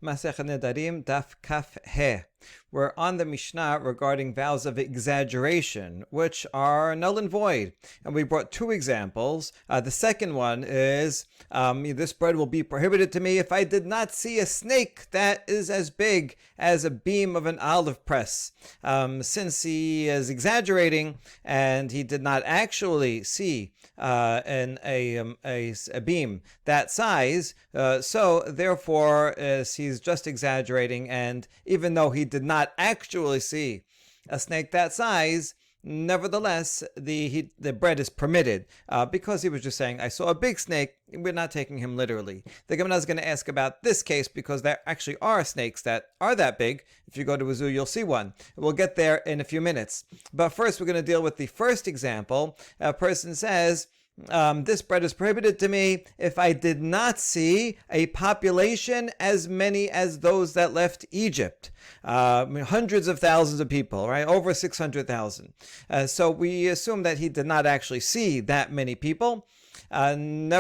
Masechet Nedarim, Daf Kaf He. We're on the Mishnah regarding vows of exaggeration, which are null and void. And we brought two examples. The second one is, this bread will be prohibited to me if I did not see a snake that is as big as a beam of an olive press. Since he is exaggerating and he did not actually see a beam that size, so therefore he's just exaggerating, and even though he did not actually see a snake that size, nevertheless the bread is permitted because he was just saying, I saw a big snake. We're not taking him literally. The Gemara is going to ask about this case because there actually are snakes that are that big. If you go to a zoo, you'll see one. We'll get there in a few minutes. But first, we're going to deal with the first example. A person says, this bread is prohibited to me if I did not see a population as many as those that left Egypt. Hundreds of thousands of people, right? Over 600,000. So we assume that he did not actually see that many people. And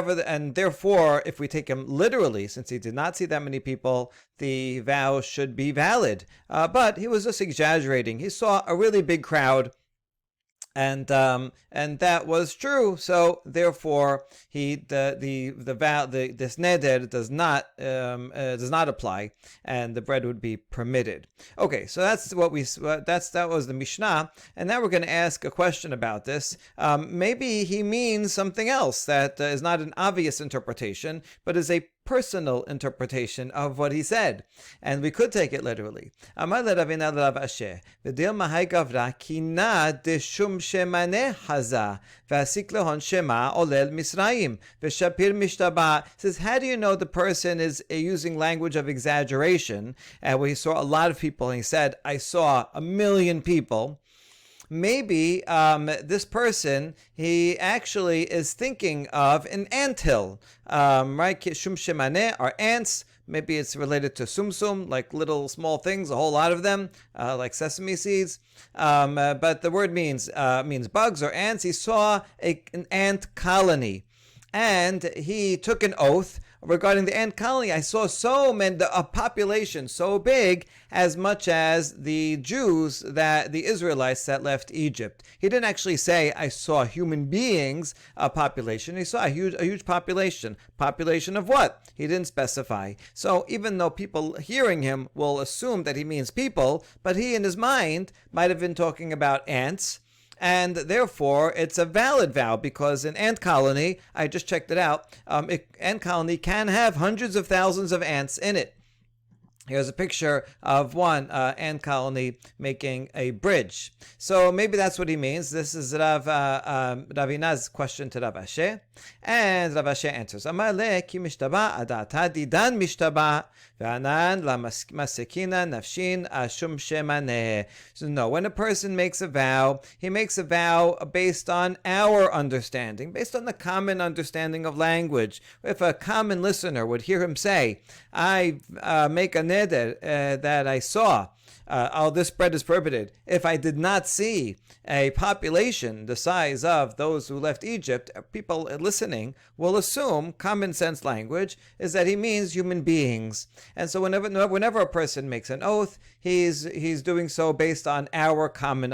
therefore, if we take him literally, since he did not see that many people, the vow should be valid. But he was just exaggerating. He saw a really big crowd. And that was true. So therefore, this neder does not apply, and the bread would be permitted. Okay, so that was the Mishnah, and now we're going to ask a question about this. Maybe he means something else that is not an obvious interpretation, but is a personal interpretation of what he said, and we could take it literally. Amar Ravina Rav Asher, v'dil mahai gavra kina deshum shemane haza v'asik lehon shema olel Misraim v'shapir mishtaba. Says, how do you know the person is using language of exaggeration? And we saw a lot of people, and he said, I saw 1 million people. Maybe this person, he actually is thinking of an anthill, right? Shum shemane are ants. Maybe it's related to sumsum, like little small things, a whole lot of them, like sesame seeds. But the word means bugs or ants. He saw an ant colony, and he took an oath regarding the ant colony. I saw a population so big, as much as the Jews, the Israelites that left Egypt. He didn't actually say, I saw human beings, a population. He saw a huge population. Population of what? He didn't specify. So even though people hearing him will assume that he means people, but he in his mind might have been talking about ants. And therefore, it's a valid vow because an ant colony, I just checked it out, ant colony can have hundreds of thousands of ants in it. Here's a picture of one ant colony making a bridge. So maybe that's what he means. This is Ravina's question to Rav Asher. And Rav Asher answers, Amar le ki mishtaba adata didan mishtaba v'anan la masekina nafshin ashum shemaneh. So no, when a person makes a vow, he makes a vow based on our understanding, based on the common understanding of language. If a common listener would hear him say, I make a neder that I saw, this bread is prohibited. If I did not see a population the size of those who left Egypt, people listening will assume common sense language is that he means human beings. And so whenever a person makes an oath, he's doing so based on our common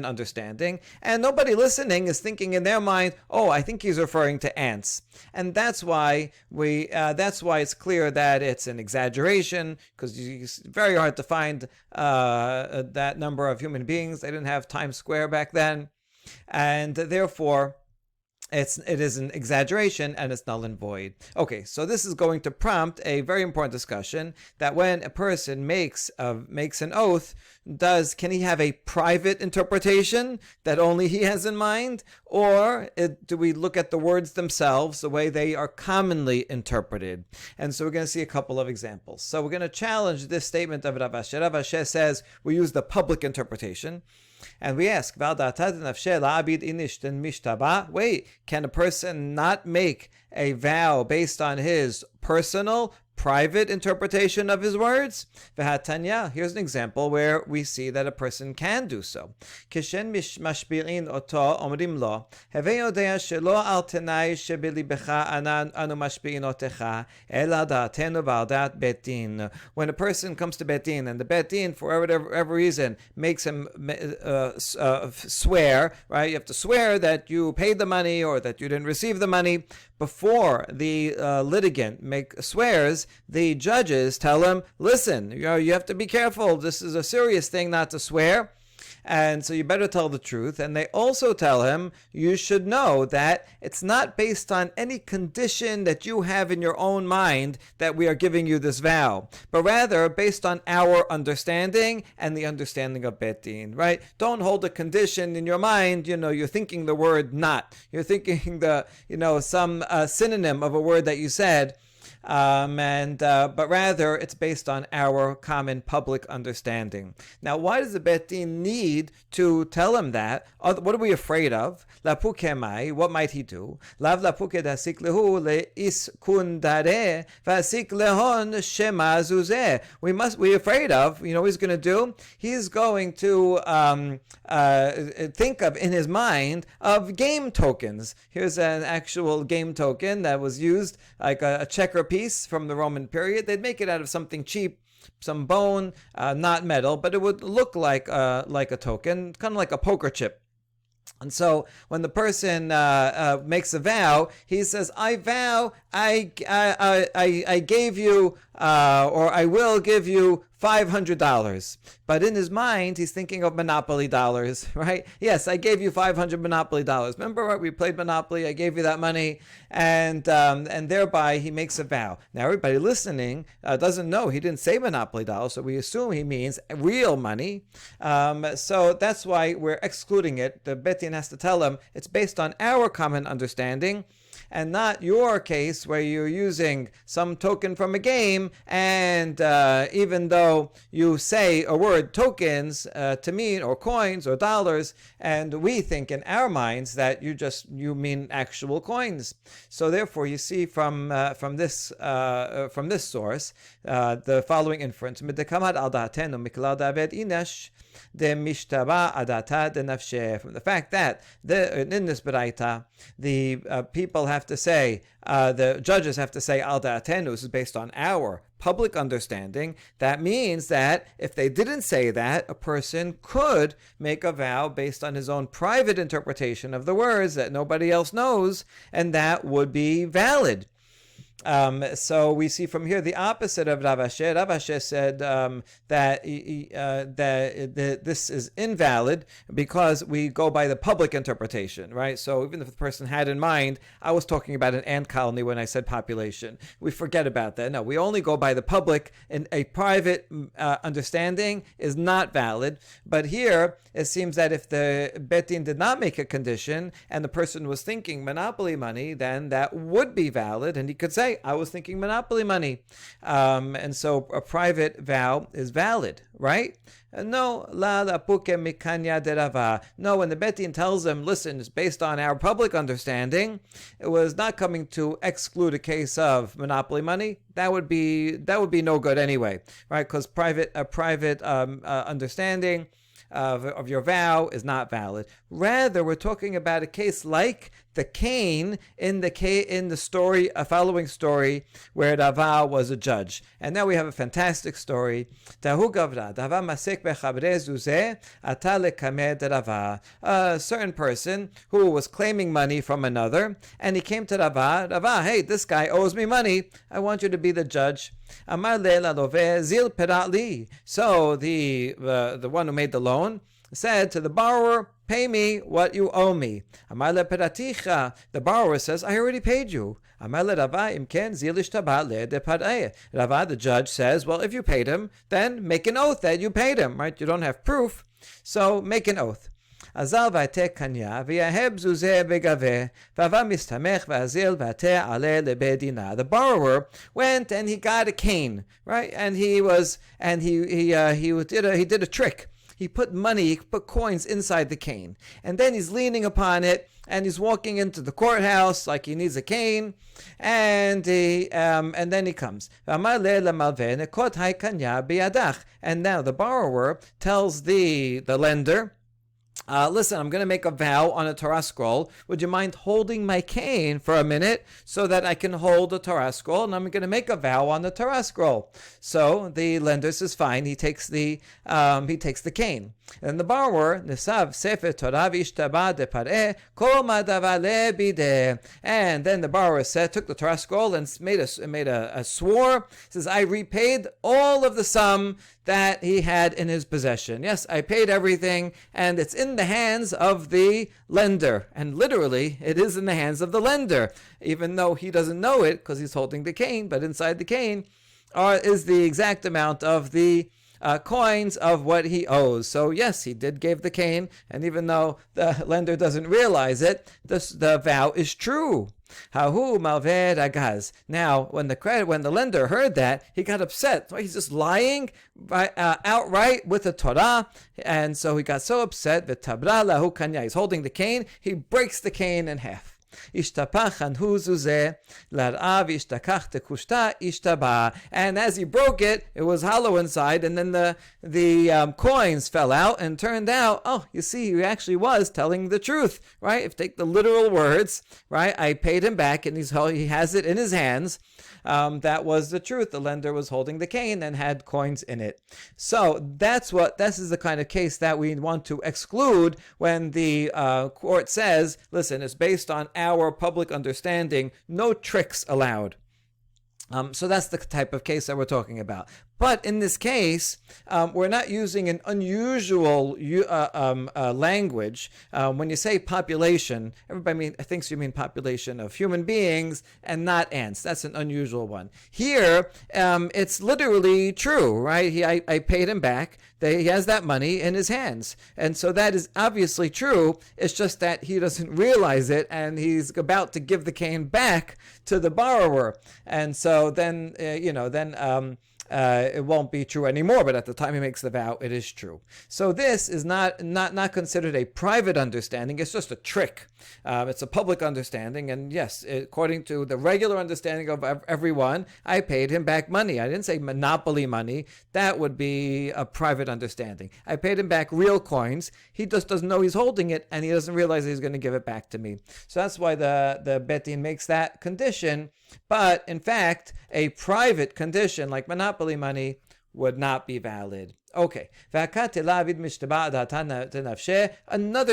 understanding, and nobody listening is thinking in their mind, oh, I think he's referring to ants. And that's why it's clear that it's an exaggeration, because it's very hard to find that number of human beings. They didn't have Times Square back then, and therefore it is an exaggeration and it's null and void. Okay, so this is going to prompt a very important discussion that when a person makes an oath, can he have a private interpretation that only he has in mind, or do we look at the words themselves the way they are commonly interpreted? And so we're going to see a couple of examples. So we're going to challenge this statement of Rav Asher. Rav Asher says we use the public interpretation. And we ask, wait, can a person not make a vow based on his personal, private interpretation of his words. V'hatanya, here's an example where we see that a person can do so. Kishen mashbi'in oto omrim lo, heve yodea shelo al tenai shebelibecha anu mashbi'in otecha, el da'atenu v'al da'at bet din. When a person comes to bet din, and the bet din, for whatever reason, makes him swear, right? You have to swear that you paid the money or that you didn't receive the money. Before the litigant swears, the judges tell him, listen, you have to be careful. This is a serious thing not to swear. And so you better tell the truth. And they also tell him, you should know that it's not based on any condition that you have in your own mind that we are giving you this vow, but rather based on our understanding and the understanding of Bet Din, right? Don't hold a condition in your mind. You're thinking the word not. You're thinking some synonym of a word that you said. But rather it's based on our common public understanding. Now, why does the Bet Din need to tell him that? What are we afraid of? Lapuke mai, what might he do? Lav lapuke dasik lehu leis kundare vasik lehon shema zuzeh. We're afraid of, what he's going to do? He's going to think of, in his mind, of game tokens. Here's an actual game token that was used, like a checker piece from the Roman period. They'd make it out of something cheap, some bone, not metal, but it would look like a token, kind of like a poker chip. And so when the person makes a vow, he says, I vow I gave you, or I will give you $500. But in his mind, he's thinking of Monopoly dollars, right? Yes, I gave you 500 Monopoly dollars. Remember, right? We played Monopoly. I gave you that money. And thereby he makes a vow. Now, everybody listening doesn't know he didn't say Monopoly dollars, so we assume he means real money. So that's why we're excluding it. The Bet Din has to tell him it's based on our common understanding, and not your case where you're using some token from a game, and even though you say a word tokens to mean, or coins or dollars, and we think in our minds that you mean actual coins. So therefore, you see from this source the following inference: Midekamad al da'atenu miklal david inash. From the fact that in this beraita, the people have to say, the judges have to say al da'atenu, this is based on our public understanding. That means that if they didn't say that, a person could make a vow based on his own private interpretation of the words that nobody else knows, and that would be valid. So we see from here the opposite of Rav Asher. Rav Asher said that this is invalid because we go by the public interpretation, right? So even if the person had in mind, I was talking about an ant colony when I said population, we forget about that. No, we only go by the public, and a private understanding is not valid. But here, it seems that if the Bet Din did not make a condition and the person was thinking monopoly money, then that would be valid, and he could say, I was thinking monopoly money. And so a private vow is valid, right? No, la lapuke mikanya derava. No, when the Bet Din tells him, listen, it's based on our public understanding, it was not coming to exclude a case of monopoly money. That would be no good anyway, right? Because private understanding of your vow is not valid. Rather, we're talking about a case like the Cain in the story, a following story where Rava was a judge. And now we have a fantastic story. A certain person who was claiming money from another, and he came to Rava. Rava, hey, this guy owes me money. I want you to be the judge. So the one who made the loan said to the borrower, pay me what you owe me. The borrower says, I already paid you. Rava, the judge, says, well, if you paid him, then make an oath that you paid him, right? You don't have proof, so make an oath. The borrower went and he got a cane, right? And he did a trick. he put coins inside the cane. And then he's leaning upon it, and he's walking into the courthouse like he needs a cane, and then he comes. And now the borrower tells the lender, listen, I'm going to make a vow on a Torah scroll. Would you mind holding my cane for a minute so that I can hold the Torah scroll? And I'm going to make a vow on the Torah scroll. So the lender says fine. He takes the cane. And the borrower, Nisav Sefer Torah v'ishtaba de pareh kol madavale bideh. And then the borrower took the Torah scroll and made a swore. He says, I repaid all of the sum that he had in his possession. Yes, I paid everything, and it's in the hands of the lender. And literally, it is in the hands of the lender, even though he doesn't know it because he's holding the cane, but inside the cane is the exact amount of the coins of what he owes. So yes, he did give the cane, and even though the lender doesn't realize it, the vow is true. Hahu malved agaz. Now, when the lender heard that, he got upset. He's just lying outright with the Torah, and so he got so upset. V'tabra lahu kanya. He's holding the cane. He breaks the cane in half. And as he broke it, it was hollow inside, and then the coins fell out, and turned out, oh, you see, he actually was telling the truth, right? If you take the literal words, right? I paid him back, and he has it in his hands. That was the truth. The lender was holding the cane and had coins in it. So this is the kind of case that we want to exclude when the court says, listen, it's based on our public understanding, no tricks allowed. So that's the type of case that we're talking about. But in this case, we're not using an unusual language. When you say population, everybody thinks you mean population of human beings and not ants. That's an unusual one. Here, it's literally true, right? I paid him back. He has that money in his hands. And so that is obviously true. It's just that he doesn't realize it, and he's about to give the cane back to the borrower. And so then, it won't be true anymore, but at the time he makes the vow, it is true. So this is not considered a private understanding. It's just a trick. It's a public understanding, and yes, according to the regular understanding of everyone, I paid him back money. I didn't say monopoly money. That would be a private understanding. I paid him back real coins. He just doesn't know he's holding it, and he doesn't realize he's going to give it back to me. So that's why the Bet Din makes that condition. But in fact, a private condition like monopoly money would not be valid. Okay. Another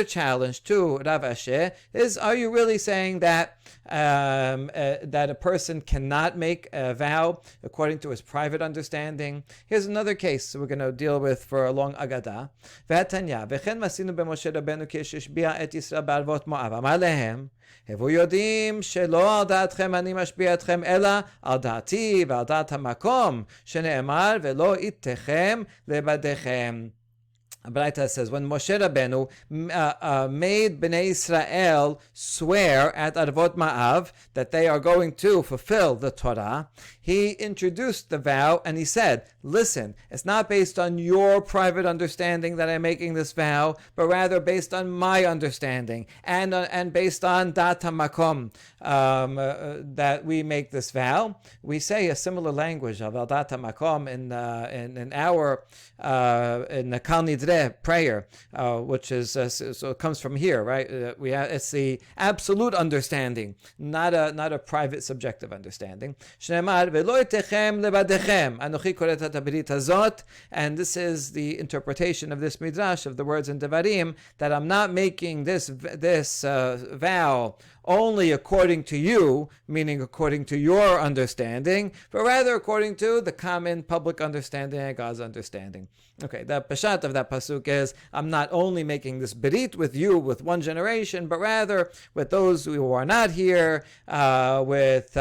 challenge to Rav Asher is, are you really saying that that a person cannot make a vow according to his private understanding? Here's another case we're going to deal with for a long Agadah. הוו יודעים שלא על דעתכם אני משביע אתכם אלא על דעתי ועל דעת המקום שנאמר ולא איתכם לבדיכם. Braita says, when Moshe Rabbeinu made Bnei Israel swear at Arvot Ma'av that they are going to fulfill the Torah, he introduced the vow and he said, listen, it's not based on your private understanding that I'm making this vow, but rather based on my understanding and based on Dat HaMakom that we make this vow. We say a similar language of Dat HaMakom in our in the Kal Nidreh prayer, which is so it comes from here, right? It's the absolute understanding, not a private subjective understanding. Shneimar v'lo itechem lebadechem anochi koret et habrit hazot, and this is the interpretation of this midrash of the words in Nedarim, that I'm not making this vow only according to you, meaning according to your understanding, but rather according to the common public understanding and God's understanding. Okay, the pashat of that pasuk is, I'm not only making this berit with you, with one generation, but rather with those who are not here, with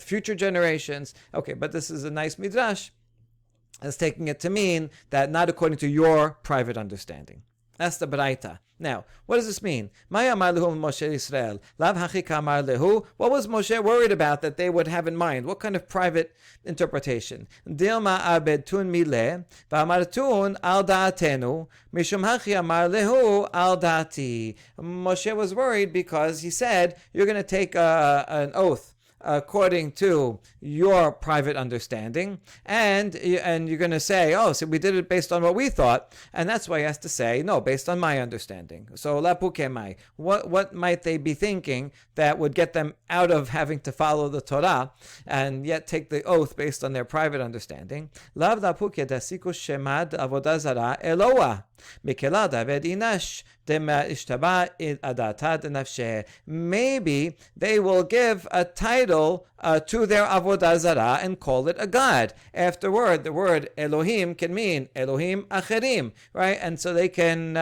future generations. Okay, but this is a nice midrash. It's taking it to mean that not according to your private understanding. That's the Braita. Now, what does this mean? What was Moshe worried about that they would have in mind? What kind of private interpretation? Moshe was worried because he said, you're going to take an oath according to your private understanding, and you're going to say, oh, so we did it based on what we thought, and that's why he has to say, no, based on my understanding. So lapukemai, what might they be thinking that would get them out of having to follow the Torah and yet take the oath based on their private understanding? Lav lapuke dasiku shemad avodah zara Eloah. Maybe they will give a title to their avodah zarah and call it a god. Afterward, the word Elohim can mean Elohim acherim, right? And so they can,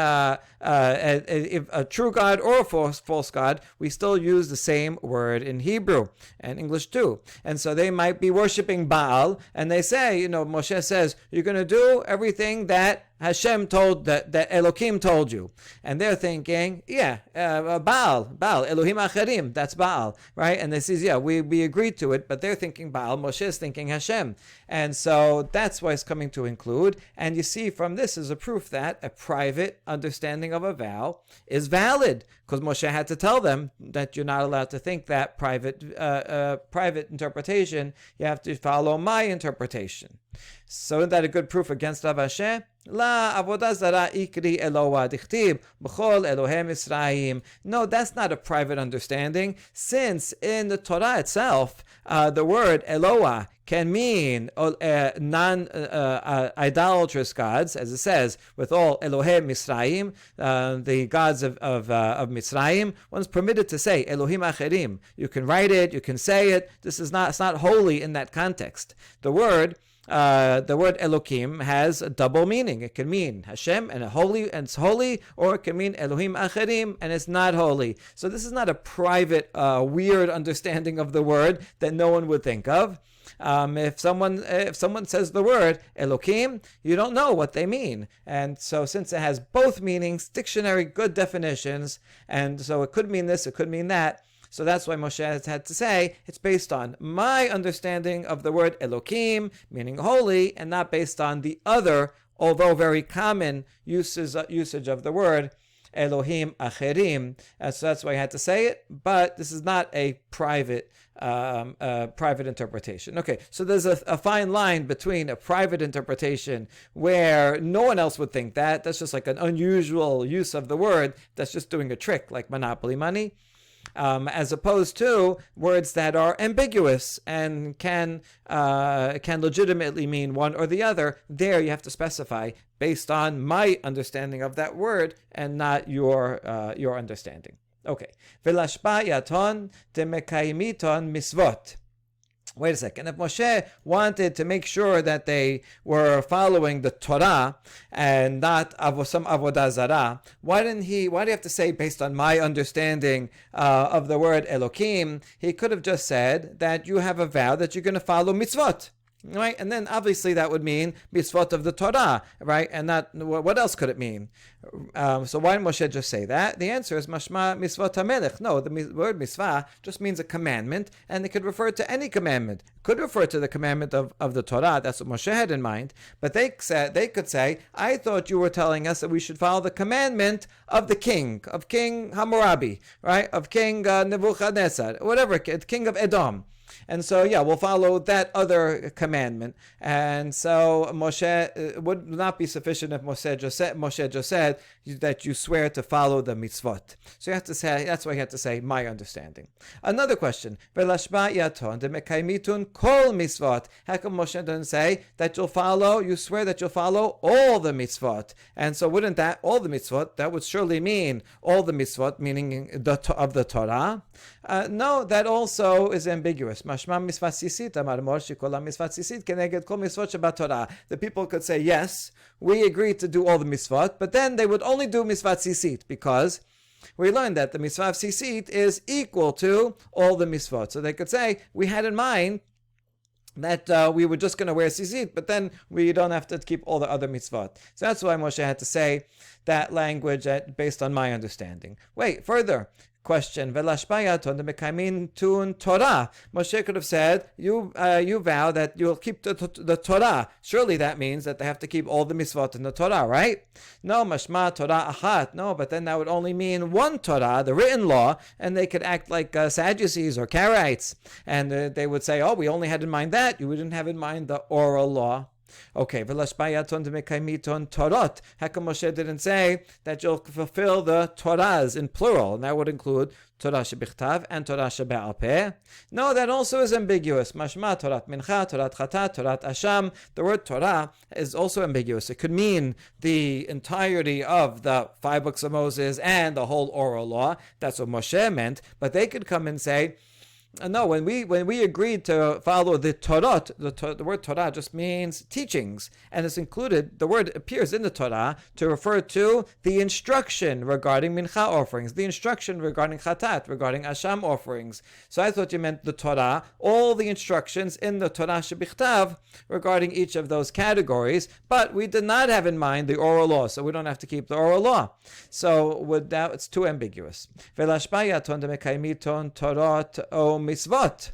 if a true god or a false god, we still use the same word in Hebrew and English too. And so they might be worshiping Baal, and they say, Moshe says, you're going to do everything that Hashem told, that Elohim told you. And they're thinking, Baal, Elohim Acherim, that's Baal, right? And they says, we agreed to it, but they're thinking Baal, Moshe is thinking Hashem. And so that's why it's coming to include. And you see from this is a proof that a private understanding of a vow is valid, because Moshe had to tell them that you're not allowed to think that private interpretation, you have to follow my interpretation. So isn't that a good proof against Rav Ashi? La avodah zara ikri Eloah dichtib b'chol Elohim Yisraim. No, that's not a private understanding, since in the Torah itself, the word Eloah can mean non-idolatrous gods, as it says, with all Elohim Misraim, the gods of Misraim. One's permitted to say Elohim Acherim. You can write it, you can say it. It's not holy in that context. The word Elohim has a double meaning. It can mean Hashem and it's holy, or it can mean Elohim Acherim and it's not holy. So this is not a private, weird understanding of the word that no one would think of. If someone says the word Elohim, you don't know what they mean. And so since it has both meanings, dictionary, good definitions, and so it could mean this, it could mean that. So that's why Moshe has had to say it's based on my understanding of the word Elohim, meaning holy, and not based on the other, although very common usage of the word Elohim Acherim. So that's why I had to say it, but this is not a private interpretation. Okay, so there's a fine line between a private interpretation where no one else would think that's just like an unusual use of the word, that's just doing a trick like monopoly money, as opposed to words that are ambiguous and can legitimately mean one or the other. There you have to specify based on my understanding of that word and not your understanding. Okay. Velashpa yaton temekaimiton misvot. Wait a second. If Moshe wanted to make sure that they were following the Torah and not some avodah zarah, why do you have to say based on my understanding of the word Elohim? He could have just said that you have a vow that you're going to follow mitzvot. Right, and then obviously that would mean mitzvot of the Torah, right? And not what else could it mean? So why did Moshe just say that? The answer is mashma mitzvot hamelech. No, the word mitzvah just means a commandment, and it could refer to any commandment. It could refer to the commandment of the Torah. That's what Moshe had in mind. But they could say, I thought you were telling us that we should follow the commandment of the king, of King Hammurabi, right? Of King Nebuchadnezzar, whatever, king of Edom. And so, we'll follow that other commandment. And so Moshe would not be sufficient if Moshe just said that you swear to follow the mitzvot. So you have to say, that's why you have to say my understanding. Another question. Velashba yaton demekaimitun kol mitzvot. How come Moshe doesn't say that you swear that you'll follow all the mitzvot? And so wouldn't that, all the mitzvot, that would surely mean all the mitzvot, meaning of the Torah? No, that also is ambiguous. Mashma misvat sisit amar Moshe kol misvat sisit keneged kol mitzvot shebat Torah. The people could say, yes, we agreed to do all the mitzvot, but then they would only do misvat sisit because we learned that the mitzvah of sisit is equal to all the mitzvot. So they could say, we had in mind that we were just going to wear tzitzit, but then we don't have to keep all the other mitzvot. So that's why Moshe had to say that language based on my understanding. Wait, further. Question: Velashpaya ton mekaymin tun Torah. Moshe could have said, "You vow that you'll keep the Torah." Surely that means that they have to keep all the mitzvot in the Torah, right? No, mashma Torah achat. No, but then that would only mean one Torah, the written law, and they could act like Sadducees or Karaites, and they would say, "Oh, we only had in mind that. You didn't have in mind the oral law." Okay, Velashpayaton demekaymiton Torot. How come Moshe didn't say that you'll fulfill the Torahs in plural? And that would include Torah shebichtav and Torah shebe'al peh. No, that also is ambiguous. Mashma Torat mincha, Torat chata, Torat asham. The word Torah is also ambiguous. It could mean the entirety of the 5 books of Moses and the whole oral law. That's what Moshe meant. But they could come and say, no, when we agreed to follow the Torah, the word Torah just means teachings, and it's included. The word appears in the Torah to refer to the instruction regarding mincha offerings, the instruction regarding chatat, regarding asham offerings. So I thought you meant the Torah, all the instructions in the Torah shebichtav regarding each of those categories. But we did not have in mind the oral law, so we don't have to keep the oral law. So with that, it's too ambiguous. Velashpayaton demekaymiton Torot o mitzvot.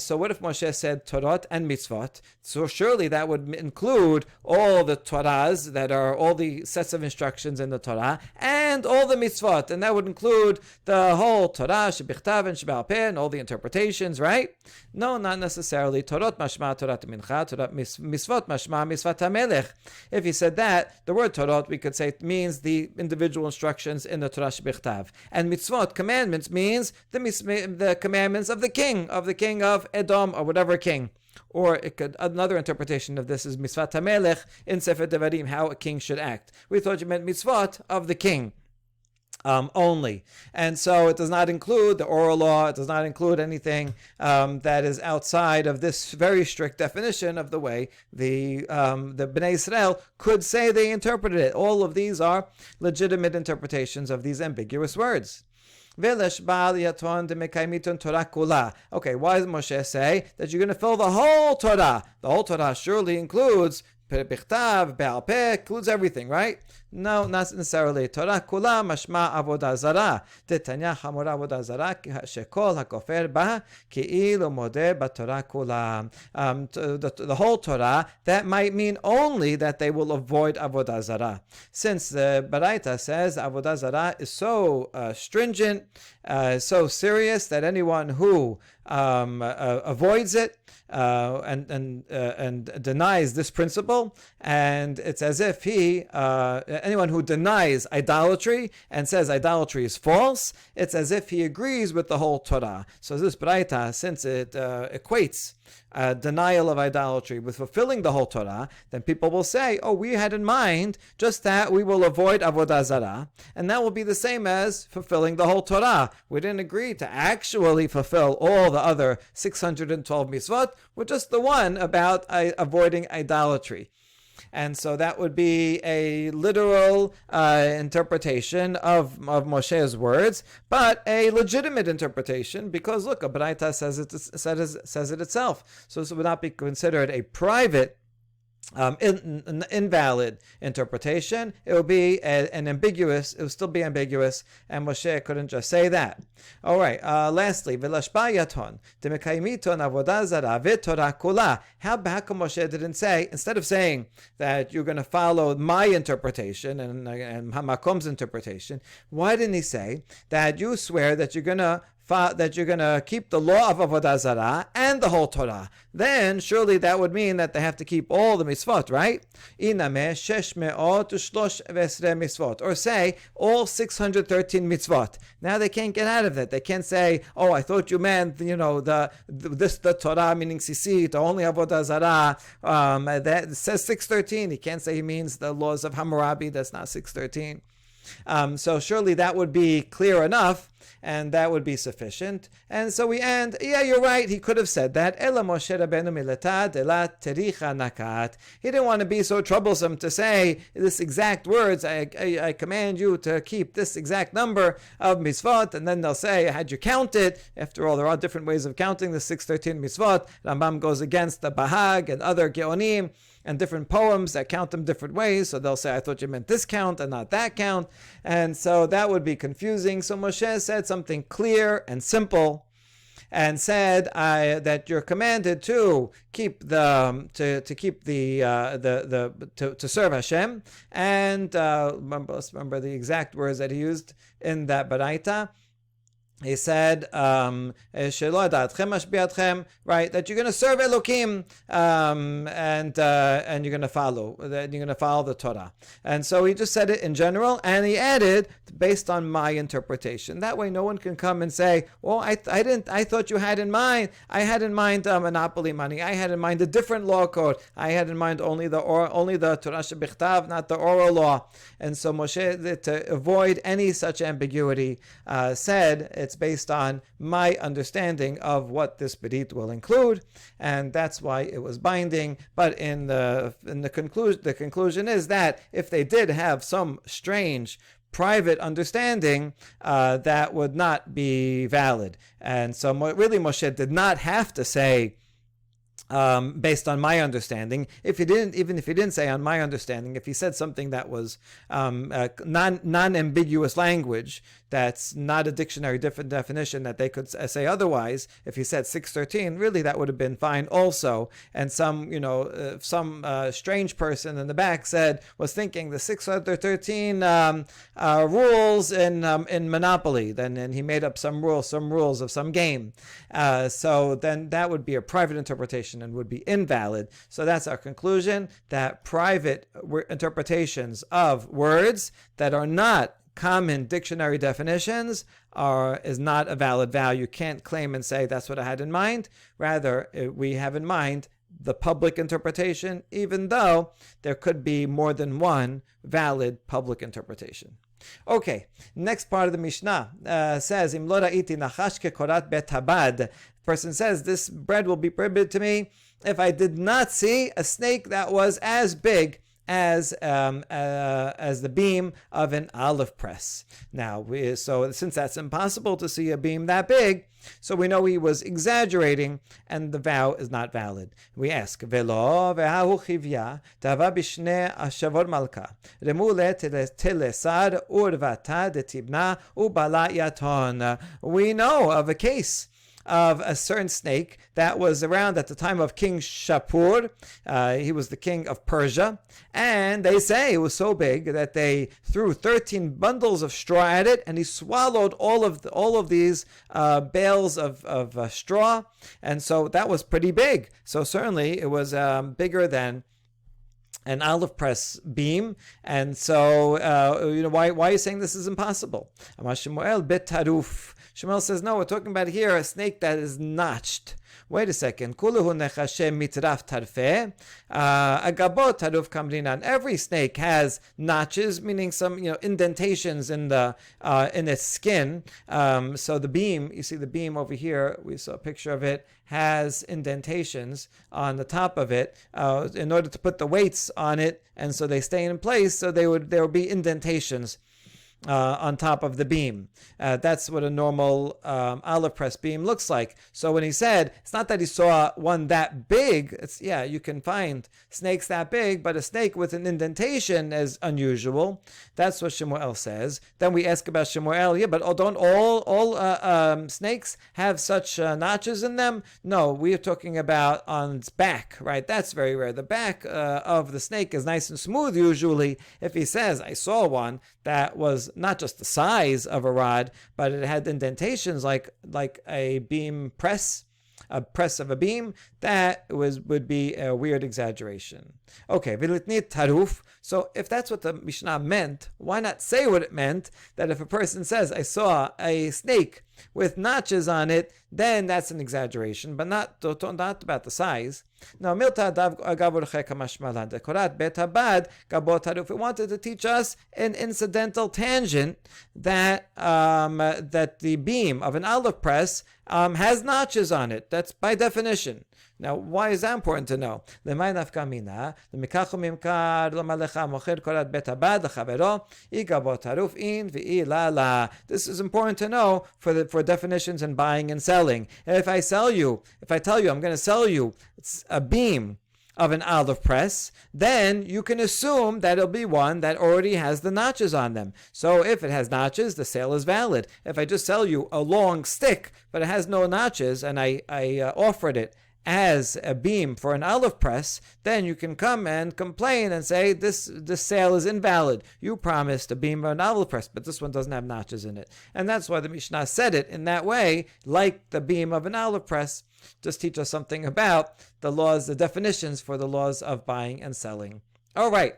So what if Moshe said Torot and mitzvot? So surely that would include all the Torahs, that are all the sets of instructions in the Torah, and all the mitzvot, and that would include the whole Torah, shebichtav and shebe'al peh, and all the interpretations, right? No, not necessarily. Torot mashma Torat mincha, Torah mitzvot mashma mitzvat hamelech. If he said that, the word Torot, we could say it means the individual instructions in the Torah shebichtav, and mitzvot, commandments, means the commandments of the king of Edom, or whatever king. Or it could, another interpretation of this is mitzvat hamelech in Sefer Devarim, how a king should act. We thought you meant mitzvot of the king only. And so it does not include the oral law, it does not include anything that is outside of this very strict definition of the way the Bnei Israel could say they interpreted it. All of these are legitimate interpretations of these ambiguous words. Okay, why does Moshe say that you're going to fill the whole Torah? The whole Torah surely includes Bichtav, Be'al Peh, includes everything, right? No, not necessarily. Torah kula mashma avodah zara. Tetanya hamura avodah zara shekol hakofer ba ki'ilu modeh b'Torah kula. The whole Torah, that might mean only that they will avoid avodah zara. Since the Baraita says avodah zara is so stringent, so serious, that anyone who avoids it and denies this principle, and it's as if anyone who denies idolatry and says idolatry is false, it's as if he agrees with the whole Torah. So this Braita, since it equates denial of idolatry with fulfilling the whole Torah, then people will say, oh, we had in mind just that we will avoid avodah zarah, and that will be the same as fulfilling the whole Torah. We didn't agree to actually fulfill all the other 612 mitzvot, with just the one about avoiding idolatry. And so that would be a literal interpretation of Moshe's words, but a legitimate interpretation, because look, a Braita says it itself. So this would not be considered a private invalid interpretation. It will be an ambiguous. It will still be ambiguous, and Moshe couldn't just say that. All right. Lastly, v'lashpayaton demekaymiton avodah zarah v'torah kula. How come Moshe didn't say, instead of saying that you're going to follow my interpretation and Hamakom's interpretation, why didn't he say that you swear that you're going to keep the law of avodah zarah and the whole Torah? Then surely that would mean that they have to keep all the mitzvot, right? Iname shesh me'ot u'shlosh v'esrei mitzvot, or say all 613 mitzvot. Now they can't get out of it. They can't say, oh, I thought you meant the Torah meaning sisit, only avodah zarah. That says 613. He can't say he means the laws of Hammurabi. That's not 613. So surely that would be clear enough and that would be sufficient. And so we end, yeah, you're right, he could have said that. Ela Moshe Rabbeinu milata de la tericha nakat. He didn't want to be so troublesome to say this exact words, I command you to keep this exact number of mitzvot, and then they'll say, had you counted? After all, there are different ways of counting the 613 mitzvot. Rambam goes against the Bahag and other Geonim and different poems that count them different ways. So they'll say, I thought you meant this count and not that count. And so that would be confusing. So Moshe said something clear and simple, and said that you're commanded to keep to serve Hashem. And let's remember the exact words that he used in that baraita. He said, right, that you're going to serve Elokim, and you're going to follow the Torah. And so he just said it in general, and he added, based on my interpretation. That way, no one can come and say, "Well, I thought you had in mind. I had in mind monopoly money. I had in mind a different law code. I had in mind only the Torah shebichtav, not the oral law." And so Moshe, to avoid any such ambiguity, said it's based on my understanding of what this berit will include, and that's why it was binding. But in the conclusion is that if they did have some strange private understanding, that would not be valid. And so really Moshe did not have to say, based on my understanding. Even if he didn't say on my understanding, if he said something that was non-ambiguous language, that's not a dictionary different definition that they could say otherwise. If he said 613, really that would have been fine also. And some strange person in the back was thinking the 613 rules in Monopoly. Then he made up some rules of some game. So then that would be a private interpretation and would be invalid. So that's our conclusion, that private interpretations of words that are not common dictionary definitions is not a valid value. You can't claim and say that's what I had in mind. Rather, we have in mind the public interpretation, even though there could be more than one valid public interpretation. Okay, next part of the Mishnah says, Im lo ra'iti nachash kekorat bet habad. Person says, this bread will be prohibited to me if I did not see a snake that was as big as the beam of an olive press. Now, so since that's impossible to see a beam that big, so we know he was exaggerating, and the vow is not valid. We ask, Velo ve'ahu chivya tava bishne ashavor malka remule telesar urvata detibna ubala yaton. We know of a case of a certain snake that was around at the time of King Shapur. He was the king of Persia, and they say it was so big that they threw 13 bundles of straw at it, and he swallowed all of these bales of straw, and so that was pretty big. So certainly it was bigger than an olive press beam, and so why are you saying this is impossible? Shemuel bet taruf. Shemuel says, no, we're talking about here a snake that is notched. Wait a second. Kuluhu nechashem mitraf tarfeh. Agabot taruf kamrinan. Every snake has notches, meaning some indentations in its skin. So the beam, you see the beam over here, we saw a picture of it, has indentations on the top of it in order to put the weights on it, and so they stay in place. So there would be indentations on top of the beam. That's what a normal olive press beam looks like. So when he said, it's not that he saw one that big, you can find snakes that big, but a snake with an indentation is unusual. That's what Shemuel says. Then we ask about Shemuel, but don't all snakes have such notches in them? No, we are talking about on its back, right? That's very rare. The back of the snake is nice and smooth usually. If he says, I saw one that was not just the size of a rod, but it had indentations like a beam press, a press of a beam, that would be a weird exaggeration. Okay, vilitnit taruf. So if that's what the Mishnah meant, why not say what it meant? That if a person says, I saw a snake with notches on it, then that's an exaggeration, but not about the size. Now, milta if it wanted to teach us an incidental tangent that that the beam of an olive press has notches on it. That's by definition. Now, why is that important to know? This is important to know for definitions in buying and selling. And if I tell you I'm going to sell you a beam of an olive press, then you can assume that it'll be one that already has the notches on them. So if it has notches, the sale is valid. If I just sell you a long stick, but it has no notches, and I offered it as a beam for an olive press, then you can come and complain and say this sale is invalid. You promised a beam of an olive press, but this one doesn't have notches in it. And that's why the Mishnah said it in that way, like the beam of an olive press. Just teach us something about the laws, the definitions for the laws of buying and selling. All right.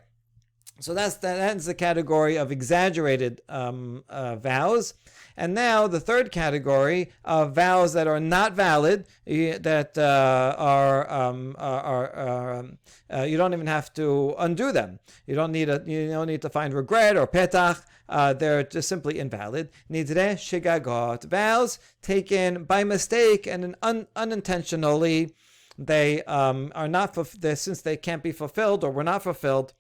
So that's the category of exaggerated vows. And now the third category of vows that are not valid, that you don't even have to undo them. You don't need to find regret or petach. They're just simply invalid. Nidre shigagot, vows taken by mistake and unintentionally. They are not since they can't be fulfilled or were not fulfilled.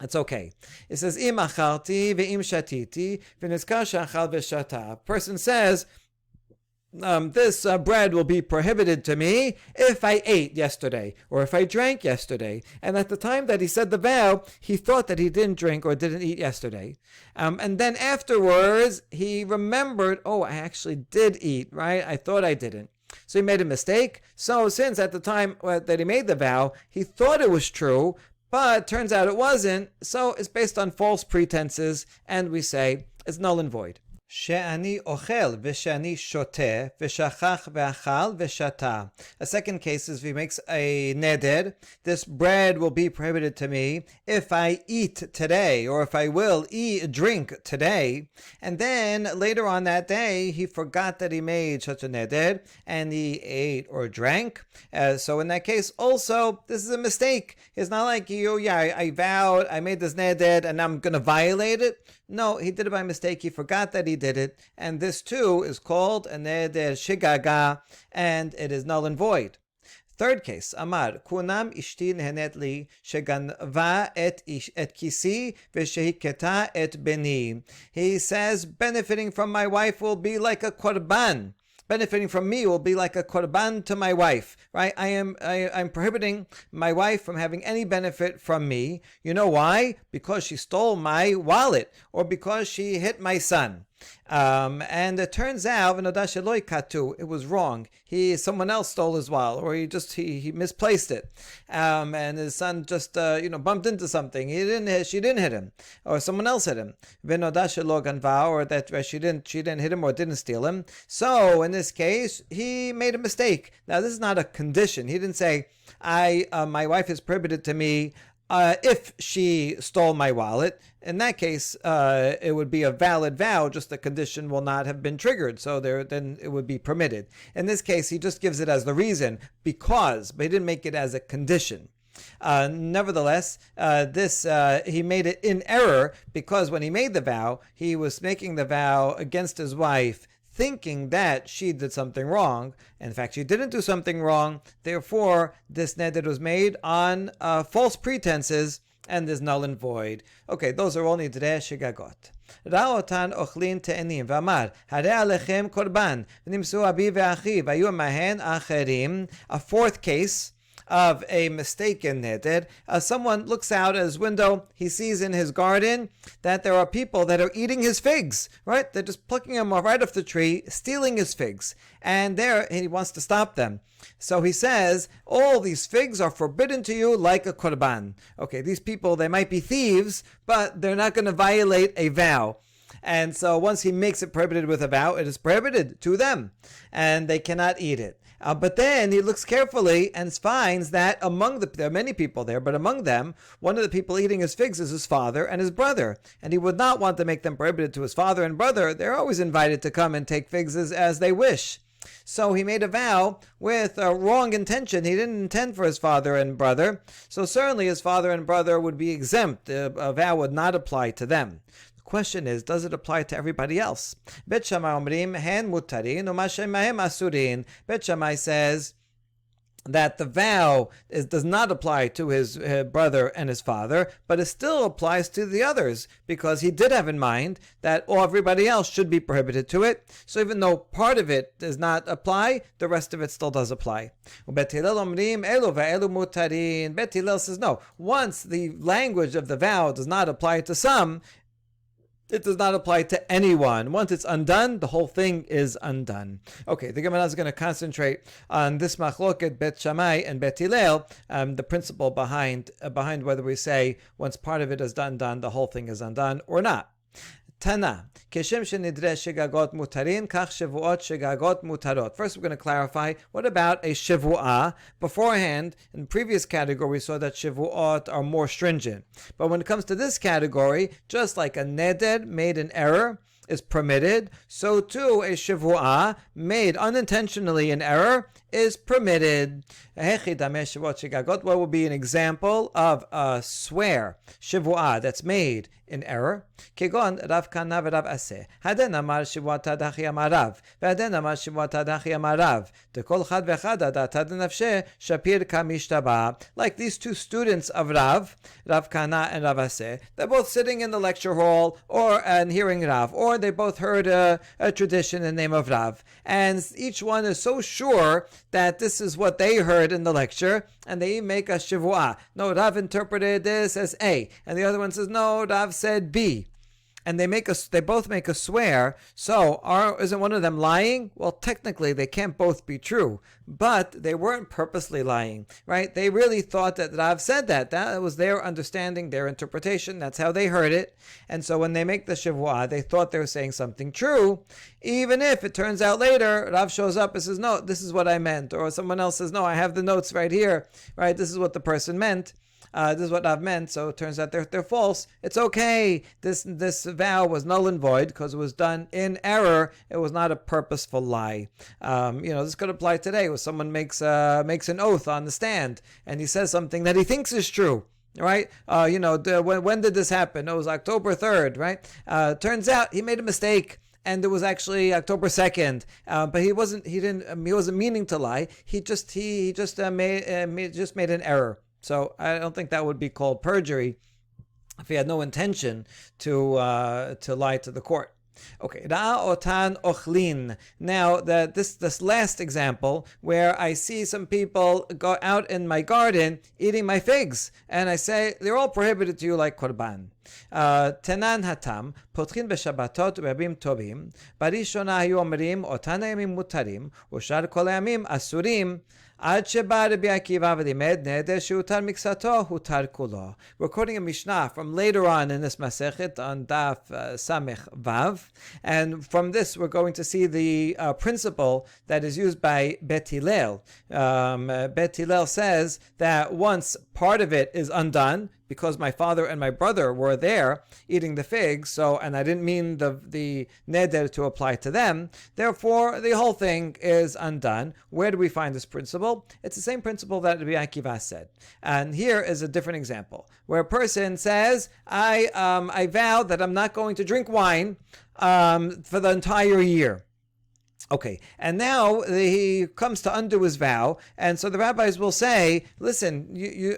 It's okay. It says, Im achalti ve'im shatiti v'nizkar she'achal v'shata. Person says, this bread will be prohibited to me if I ate yesterday or if I drank yesterday. And at the time that he said the vow, he thought that he didn't drink or didn't eat yesterday. And then afterwards, he remembered, oh, I actually did eat, right? I thought I didn't. So he made a mistake. So since at the time that he made the vow, he thought it was true, but turns out it wasn't, so it's based on false pretenses, and we say it's null and void. She'ani ochel v'she'ani shoteh v'shachach v'achal v'shata. A second case is if he makes a neder, this bread will be prohibited to me if I eat today, or if I will drink today. And then later on that day, he forgot that he made such a neder, and he ate or drank. So in that case, also, this is a mistake. It's not like, I vowed, I made this neder, and I'm going to violate it. No, he did it by mistake. He forgot that he did it. And this too is called a neder shigaga, and it is null and void. Third case, Amar, kunam ishti nehenet li sheganva et kisi v'shehiketa et beni. He says, benefiting from my wife will be like a korban. Benefiting from me will be like a korban to my wife, right? I'm prohibiting my wife from having any benefit from me. You know why? Because she stole my wallet, or because she hit my son. And it turns out, it was wrong. Someone else stole his wallet, or he misplaced it. And his son just, bumped into something. She didn't hit him, or someone else hit him. Or that she didn't hit him or didn't steal him. So in this case, he made a mistake. Now this is not a condition. He didn't say, my wife is prohibited to me if she stole my wallet. In that case, it would be a valid vow, just the condition will not have been triggered, so then it would be permitted. In this case, he just gives it as the reason, but he didn't make it as a condition. Nevertheless, he made it in error, because when he made the vow, he was making the vow against his wife, thinking that she did something wrong. In fact, she didn't do something wrong. Therefore, this neder was made on false pretenses, and is null and void. Okay, those are only nidrei shigagot. Ra'otan ochlin te'enim v'amar harei alechem korban v'nimsu abi ve'achi v'ayu mahen acherim. A fourth case of a mistaken neder. Someone looks out his window, he sees in his garden that there are people that are eating his figs, right? They're just plucking them right off the tree, stealing his figs. And he wants to stop them. So he says, all these figs are forbidden to you like a korban. Okay, these people, they might be thieves, but they're not going to violate a vow. And so once he makes it prohibited with a vow, it is prohibited to them, and they cannot eat it. But then he looks carefully and finds that there are many people there, but among them, one of the people eating his figs is his father and his brother. And he would not want to make them prohibited to his father and brother. They're always invited to come and take figs as they wish. So he made a vow with a wrong intention. He didn't intend for his father and brother. So certainly his father and brother would be exempt. A vow would not apply to them. The question is, does it apply to everybody else? Bet Shammai omrim hen mutarin u'ma shemahem asurin. Bet Shammai says that the vow does not apply to his brother and his father, but it still applies to the others, because he did have in mind that everybody else should be prohibited to it. So even though part of it does not apply, the rest of it still does apply. Bet Hillel says no. Once the language of the vow does not apply to some, it does not apply to anyone. Once it's undone, the whole thing is undone. Okay, the Gemara is going to concentrate on this machloket Bet Shammai and Bet Hillel, the principle behind whether we say once part of it is undone, the whole thing is undone or not. Tana, keshem shenidre shegagot mutarin, kach shevuot shegagot mutarot. First, we're going to clarify, what about a shevuah? Beforehand, in the previous category, we saw that shevuot are more stringent. But when it comes to this category, just like a neder made in error is permitted, so too a shevuah made unintentionally in error is permitted. What would be an example of a swear, shevuah, that's made in error? Kegon Rav Kana v'Rav Aseh. Haden amar shevuata dachi amar Rav, v'haden amar shevuata dachi amar Rav. Dekol chad v'chad adat nafshe shapir kamishtaba. Like these two students of Rav Kana and Rav Aseh, they're both sitting in the lecture hall and hearing Rav, or they both heard a tradition in the name of Rav, and each one is so sure that this is what they heard in the lecture, and they make a shivuah. No, Rav interpreted this as A, and the other one says, no, Rav said B. And they both make a swear. So isn't one of them lying? Well, technically they can't both be true, but they weren't purposely lying, right? They really thought that Rav said that. That was their understanding, their interpretation. That's how they heard it. And so when they make the shivuah, they thought they were saying something true, even if it turns out later Rav shows up and says, no, this is what I meant, or someone else says, no, I have the notes right here, right? This is what the person meant. This is what I've meant, so it turns out they're false. It's okay. This vow was null and void because it was done in error. It was not a purposeful lie. This could apply today, where someone makes an oath on the stand and he says something that he thinks is true. Right? When did this happen? It was October 3rd, right? Turns out he made a mistake, and it was actually October 2nd. But he wasn't meaning to lie. He just made an error. So I don't think that would be called perjury if he had no intention to lie to the court. Okay, Ra'a otan ochlin. Now, this last example, where I see some people go out in my garden eating my figs, and I say they're all prohibited to you like korban. Tenan hatam potchin b'shabbatot u'b'yamim tovim. Barishona hayu omrim otan hayamim mutarim u'shar kol hayamim asurim. We're quoting a Mishnah from later on in this Masechet on Daf Samech Vav, and from this we're going to see the principle that is used by Bet Hillel. Bet Hillel says that once part of it is undone, because my father and my brother were there eating the figs, and I didn't mean the neder to apply to them, therefore the whole thing is undone. Where do we find this principle? It's the same principle that Rabbi Akiva said. And here is a different example, where a person says, I vow that I'm not going to drink wine for the entire year. Okay, and now he comes to undo his vow, and so the rabbis will say, listen, you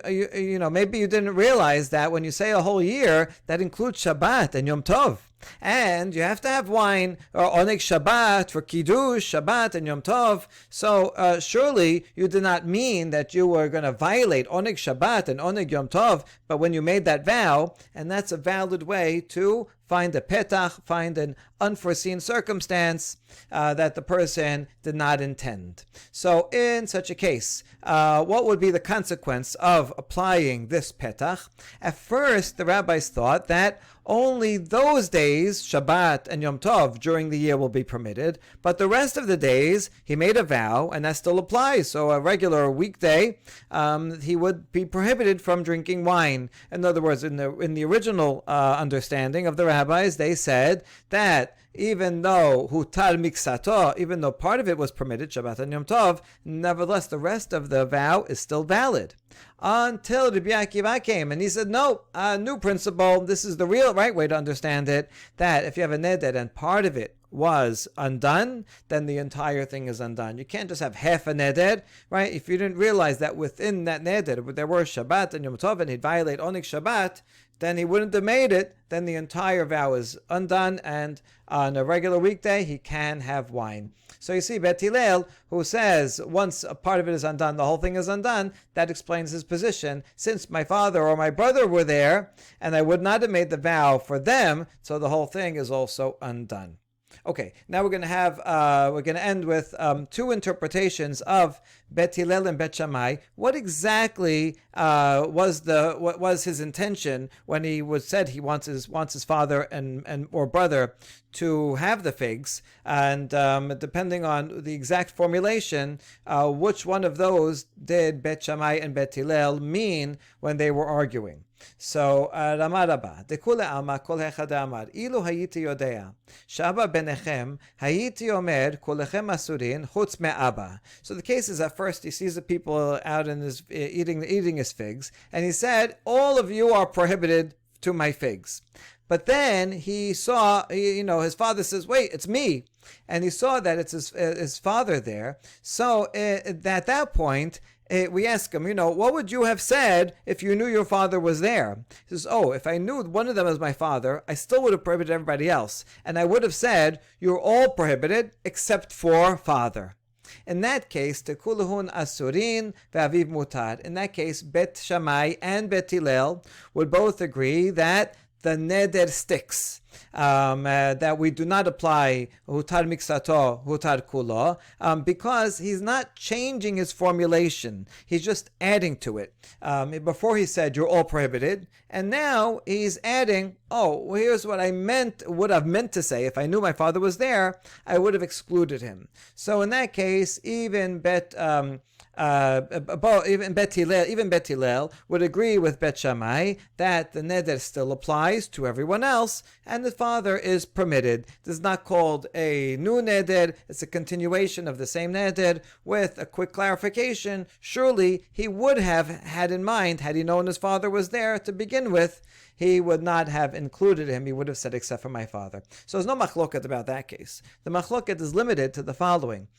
maybe you didn't realize that when you say a whole year, that includes Shabbat and Yom Tov. And you have to have wine or oneg Shabbat for Kiddush, Shabbat, and Yom Tov. So surely you did not mean that you were going to violate oneg Shabbat and oneg Yom Tov, but when you made that vow, and that's a valid way to find a petach, find an unforeseen circumstance that the person did not intend. So in such a case, what would be the consequence of applying this petach? At first, the rabbis thought that only those days, Shabbat and Yom Tov, during the year will be permitted, but the rest of the days, he made a vow, and that still applies. So a regular weekday, he would be prohibited from drinking wine. In other words, in the original understanding of the rabbis, they said that even though hutar miksato, even though part of it was permitted, Shabbat and Yom Tov, nevertheless the rest of the vow is still valid. Until Rabbi Akiva came and he said, no, new principle, this is the real right way to understand it, that if you have a neder and part of it was undone, then the entire thing is undone. You can't just have half a neder, right? If you didn't realize that within that neder there were Shabbat and Yom Tov and he'd violate Onyx Shabbat, then he wouldn't have made it, then the entire vow is undone, and on a regular weekday, he can have wine. So you see, Bet Hillel, who says once a part of it is undone, the whole thing is undone, that explains his position. Since my father or my brother were there, and I would not have made the vow for them, so the whole thing is also undone. Okay, now we're going to end with two interpretations of Bet Hillel and Bet Shammai. What exactly what was his intention when he said he wants his father and or brother to have the figs, and depending on the exact formulation, which one of those did Bet Shammai and Bet Hillel mean when they were arguing? So, Rama Rabba, Dekule Alma Kol Hechad Amar, Ilu Hayiti Yodea, Shaba Benechem, Hayiti Omer, Kolechem Asurin, Chutz Me'aba. So the case is, at first he sees the people out in his eating his figs, and he said, all of you are prohibited to my figs. But then he saw, his father says, wait, it's me. And he saw that it's his father there. So at that point, we ask him, what would you have said if you knew your father was there? He says, if I knew one of them was my father, I still would have prohibited everybody else. And I would have said, you're all prohibited except for father. In that case, tekuluhun asurin ve'aviv mutar. In that case, Bet Shammai and Bet Hillel would both agree that the neder sticks, that we do not apply hutar miksato, hutar kulo, because he's not changing his formulation. He's just adding to it. Before he said, you're all prohibited, and now he's adding, here's what I would have meant to say. If I knew my father was there, I would have excluded him. So in that case, even Bet Hillel would agree with Bet Shammai that the neder still applies to everyone else, and the father is permitted. This is not called a new neder, it's a continuation of the same neder with a quick clarification. Surely he would have had in mind, had he known his father was there to begin with, he would not have included him. He would have said, except for my father. So there's no machloket about that case. The machloket is limited to the following.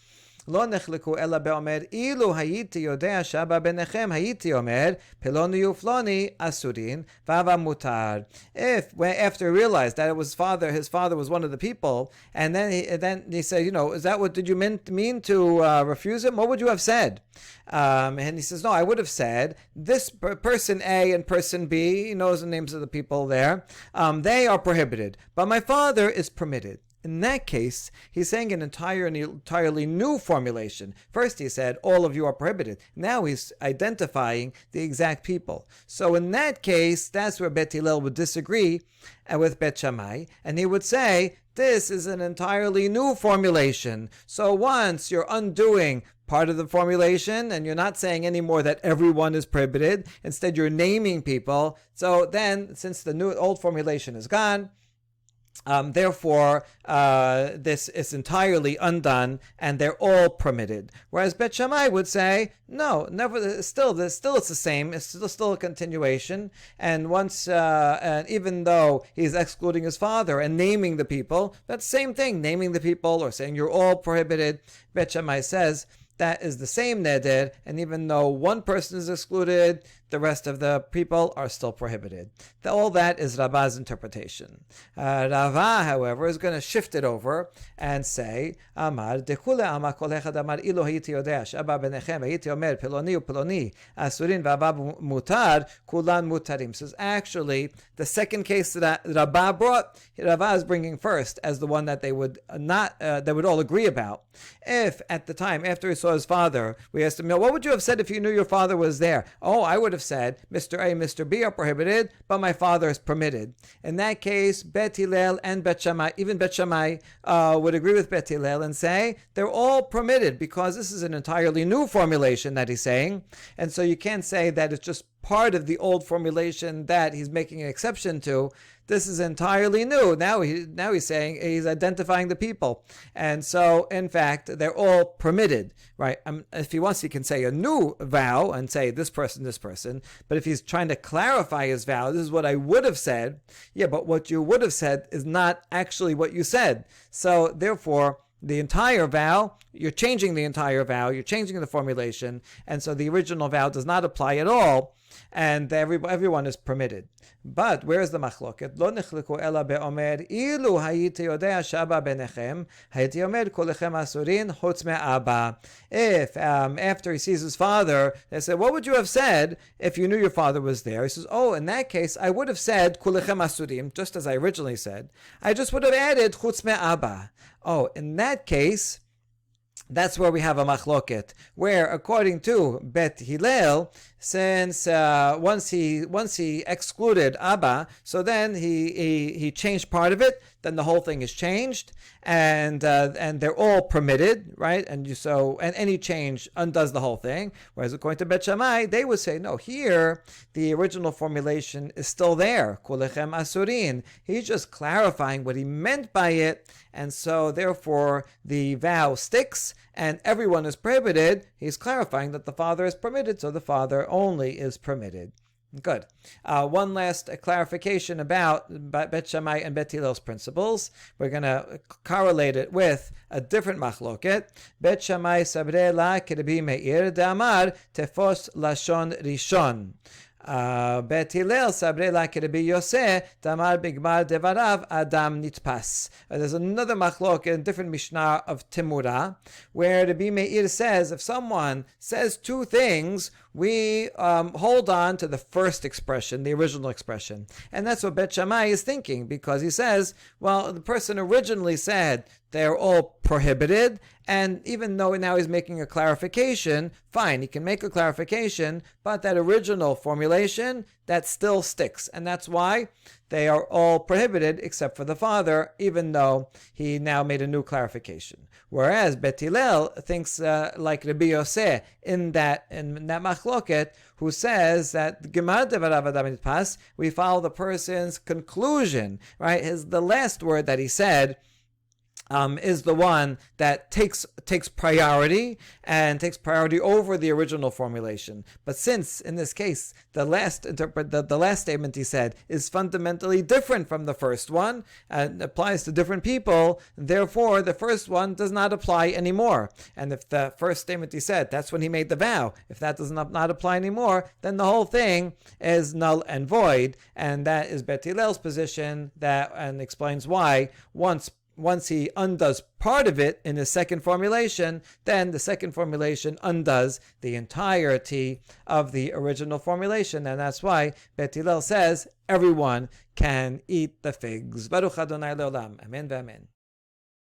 לא נחלקו אלא באומר, אילו הייתי יודע שאבא ביניכם, הייתי אומר, פלוני ופלוני אסורין, ואבא מותר. If, after he realized that it was his father was one of the people, and then he said, is that what did you mean to refuse him? What would you have said? And he says, no, I would have said, this person A and person B, he knows the names of the people there, they are prohibited, but my father is permitted. In that case, he's saying an entirely new formulation. First he said, all of you are prohibited. Now he's identifying the exact people. So in that case, that's where Bet Hillel would disagree with Bet Shammai, and he would say, this is an entirely new formulation. So once you're undoing part of the formulation, and you're not saying anymore that everyone is prohibited, instead you're naming people. So then, since the old formulation is gone, therefore, this is entirely undone, and they're all permitted. Whereas Bet Shammai would say, no, still it's the same. It's still a continuation. And and even though he's excluding his father and naming the people, that's the same thing. Naming the people or saying you're all prohibited. Bet Shammai says that is the same neder, and even though one person is excluded, the rest of the people are still prohibited. All that is Rabbah's interpretation. Rava, however, is going to shift it over and say, Amar, dekule amar kol echad amar ilo hayiti yodea, she'aba benechem, hayiti omer, peloni upeloni, asurin v'abab mutar, kulan mutarim. So actually, the second case that Rabbah brought, Rabbah is bringing first as the one that they would all agree about. If at the time, after he saw his father, we asked him, what would you have said if you knew your father was there? I would have have said, Mr. A, Mr. B are prohibited, but my father is permitted. In that case, Bet Hillel and Bet Shammai, even Bet Shammai would agree with Bet Hillel and say they're all permitted because this is an entirely new formulation that he's saying. And so you can't say that it's just part of the old formulation that he's making an exception to. This is entirely new. Now he's saying he's identifying the people. And so, in fact, they're all permitted, right? If he wants, he can say a new vow and say this person. But if he's trying to clarify his vow, this is what I would have said. Yeah, but what you would have said is not actually what you said. So, therefore, the entire vow, you're changing the entire vow, you're changing the formulation, and so the original vow does not apply at all, and everyone is permitted. But where is the machloket? Lo nechliku ela be'omer, ilu hayiti yodea shaba benechem, hayiti omer kulechem asurin chutz me'aba. If after he sees his father, they say, what would you have said if you knew your father was there? He says, oh, in that case, I would have said kulechem asurim, just as I originally said. I just would have added chutz me'aba. Oh, in that case, that's where we have a machloket, where according to Bet Hillel, since once he excluded Abba, so then he changed part of it, then the whole thing is changed, and they're all permitted, right? And any change undoes the whole thing. Whereas according to Bet Shammai, they would say no. Here, the original formulation is still there. Kulechem asurin. He's just clarifying what he meant by it, and so therefore the vow sticks, and everyone is prohibited. He's clarifying that the father is permitted, so the father only is permitted. Good. One last clarification about Bet Shammai and Bet Hillel's principles. We're going to correlate it with a different machloket. Bet Shammai sabre la kerebi meir damar tefos lashon rishon. Bet Hillel sabre la kerebi Yoseh damar bigmar devarav adam nitpas. There's another machlok in a different Mishnah of Timura, where Rabbi Meir says if someone says two things, we hold on to the first expression, the original expression. And that's what Bet Shammai is thinking, because he says, well, the person originally said they're all prohibited, and even though now he's making a clarification, fine, he can make a clarification, but that original formulation, that still sticks. And that's why they are all prohibited except for the father, even though he now made a new clarification. Whereas Bet Hillel thinks like Rabbi Yoseh in that machloket, who says that Gemar devarav adam nitpas, we follow the person's conclusion, right? The last word that he said is the one that takes priority and takes priority over the original formulation. But since in this case the last statement he said is fundamentally different from the first one and applies to different people, therefore the first one does not apply anymore. And if the first statement he said, that's when he made the vow, if that does not apply anymore, then the whole thing is null and void. And that is Bet Hillel's position, and explains why once he undoes part of it in his second formulation, then the second formulation undoes the entirety of the original formulation. And that's why Bet Hillel says everyone can eat the figs. Baruch Adonai Leolam. Amen v'amen.